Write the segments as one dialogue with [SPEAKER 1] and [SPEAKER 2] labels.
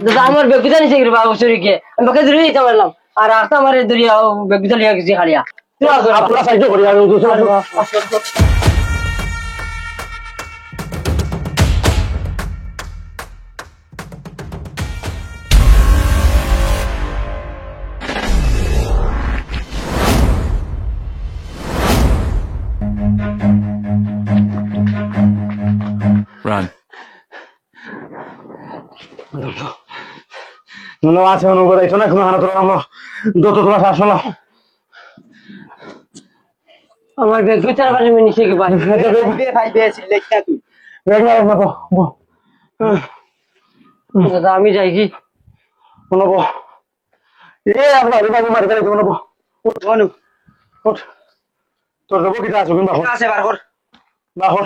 [SPEAKER 1] দাদা আমার বেগুতা নিছে কি বাবু চুরিকে আমি বাকে ধরে দিতে পারলাম আর রাস্তা আমার দরিয়া বেগুতা লিয়া গেছি হারিয়া তুই
[SPEAKER 2] আপনারা সাহায্য করি আর
[SPEAKER 3] Run.
[SPEAKER 2] মনে আছে অনুভব আইছো না কোনো হানা তোরা আমরা যত তোরা শ্বাস নাও
[SPEAKER 1] আমার বেগুতার বারে নিছে কি ভাই দাদা আমি যাই কি
[SPEAKER 2] অনুভ আপনার বাবু মারি ফেলেছে অনুভ উঠ তোর দেবো কিটা আছো কিন্তু বাহর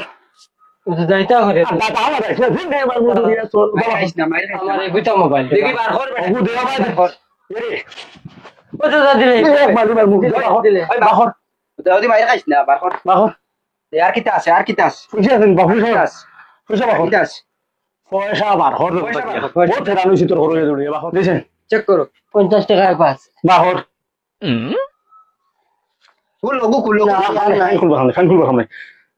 [SPEAKER 1] যাইতা করে
[SPEAKER 2] আমার
[SPEAKER 1] বেগুতা মোবাইল দেখি বার কর ও দাদা দিলে দিলে
[SPEAKER 2] বাহর
[SPEAKER 4] দাউদি মাইর খাইছ না বারখন
[SPEAKER 2] বাহর
[SPEAKER 4] আর কিতা আছে
[SPEAKER 2] পয়সা আছেন বাহর পয়সা বাহর
[SPEAKER 4] কিতা আছে
[SPEAKER 2] পয়সা বাহর বহুত ফেরান হয়েছি তোর ঘরে দৌড়িয়ে বাহর দিয়েছেন
[SPEAKER 4] চেক করো
[SPEAKER 1] 50 টাকার পাস
[SPEAKER 2] বাহর
[SPEAKER 4] ফুল লগু
[SPEAKER 2] খুলবো সামনে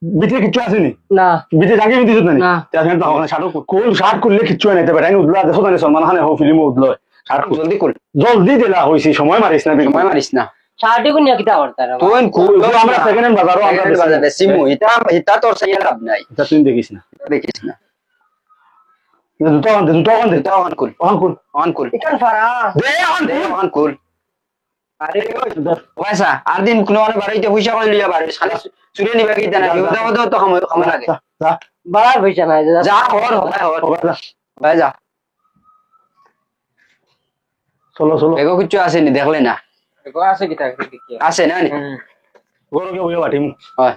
[SPEAKER 2] বিটে কিচ্ছু আসেনি
[SPEAKER 1] না
[SPEAKER 2] বিটে জাগে দিছ না
[SPEAKER 1] না
[SPEAKER 2] তেমন তো হবে শার্ট কোন শার্ট করলে কিচ্ছু নাই তে বেটাই উদলা দেখো না সম্মান হানে হো ফিল্ম উদলো শার্ট
[SPEAKER 4] জলদি কর
[SPEAKER 2] জলদি দিলা হইছি সময় মারিস না
[SPEAKER 4] সময় মারিস না
[SPEAKER 1] শার্টে কোন কিতা করতার
[SPEAKER 4] তুই কুল
[SPEAKER 2] আমরা সেকেন্ড হ্যান্ড বাজারও আমরা
[SPEAKER 4] বেশি মু এটা তোর সাইয়া লাভ নাই
[SPEAKER 2] এটা তুই দেখিস না
[SPEAKER 4] দেখিস না
[SPEAKER 2] দুটো আন দে
[SPEAKER 4] এটা অন কুল
[SPEAKER 1] ইকান ফারা
[SPEAKER 4] অন কুল আরে পয়সা আর দিন কোন বাড়িতে পয়সা করে লিয়া বাড়ি খালি চুরি নিবা কি জানা ওটা তো সময় লাগে
[SPEAKER 2] যা
[SPEAKER 1] বাড়ার পয়সা নাই দাদা
[SPEAKER 4] যা হর ভাই যা
[SPEAKER 2] চলো
[SPEAKER 4] এগো কিছু আসেনি দেখলে না
[SPEAKER 1] আছে কিতা
[SPEAKER 4] আছে না
[SPEAKER 2] গরকে বইয়া বাটিম
[SPEAKER 4] হয়